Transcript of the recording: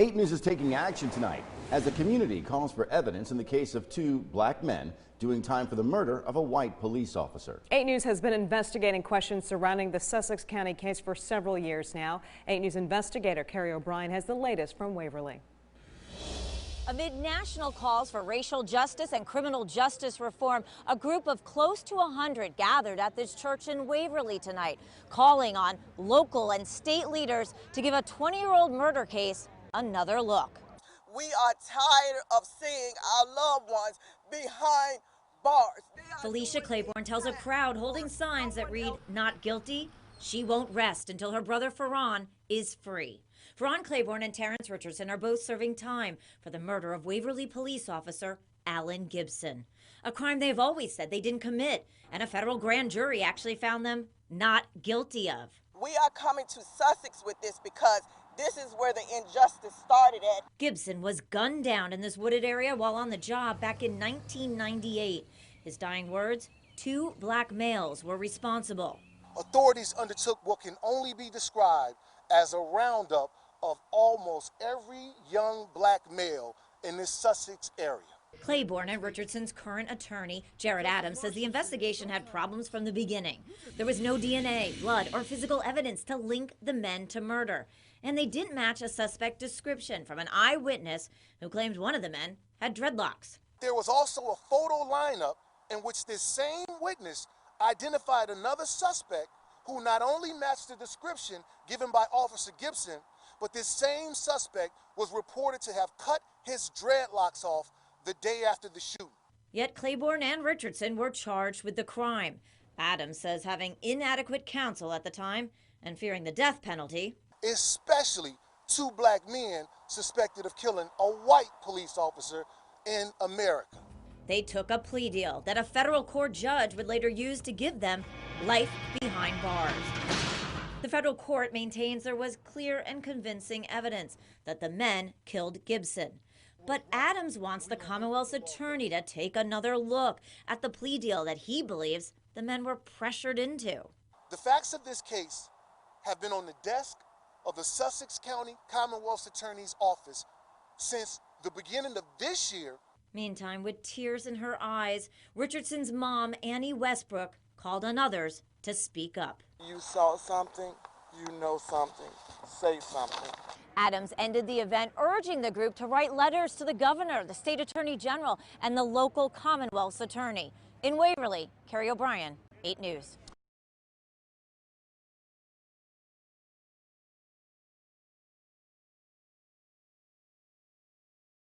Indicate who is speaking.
Speaker 1: 8 News is taking action tonight as the community calls for evidence in the case of 2 black men doing time for the murder of a white police officer.
Speaker 2: 8 News has been investigating questions surrounding the Sussex County case for several years now. 8 News investigator Kerri has the latest from Waverly.
Speaker 3: Amid national calls for racial justice and criminal justice reform, a group of close to 100 gathered at this church in Waverly tonight, calling on local and state leaders to give a 20-year-old murder case another look.
Speaker 4: We are tired of seeing our loved ones behind bars.
Speaker 3: Felicia Claiborne tells a crowd holding signs that read, "Not guilty, she won't rest until her brother Ferran is free." Ferran Claiborne and Terrence Richardson are both serving time for the murder of Waverly police officer Alan Gibson, a crime they've always said they didn't commit, and a federal grand jury actually found them not guilty of.
Speaker 4: We are coming to Sussex with this because this is where the injustice started at.
Speaker 3: Gibson was gunned down in this wooded area while on the job back in 1998. His dying words, 2 black males were responsible.
Speaker 5: Authorities undertook what can only be described as a roundup of almost every young black male in this Sussex area.
Speaker 3: Claiborne and Richardson's current attorney, Jared Adams, says the investigation had problems from the beginning. There was no DNA, blood, or physical evidence to link the men to murder. And they didn't match a suspect description from an eyewitness who claimed one of the men had dreadlocks.
Speaker 5: There was also a photo lineup in which this same witness identified another suspect who not only matched the description given by Officer Gibson, but this same suspect was reported to have cut his dreadlocks off the day after the shooting.
Speaker 3: Yet Claiborne and Richardson were charged with the crime. Adams says having inadequate counsel at the time and fearing the death penalty,
Speaker 5: especially 2 black men suspected of killing a white police officer in America.
Speaker 3: They took a plea deal that a federal court judge would later use to give them life behind bars. The federal court maintains there was clear and convincing evidence that the men killed Gibson. But Adams wants the Commonwealth's attorney to take another look at the plea deal that he believes the men were pressured into.
Speaker 5: The facts of this case have been on the desk of the Sussex County Commonwealth's Attorney's Office since the beginning of this year.
Speaker 3: Meantime, with tears in her eyes, Richardson's mom, Annie Westbrook, called on others to speak up.
Speaker 4: You saw something, you know something, say something.
Speaker 3: Adams ended the event urging the group to write letters to the governor, the state attorney general, and the local Commonwealth's attorney. In Waverly, Kerri, 8 News.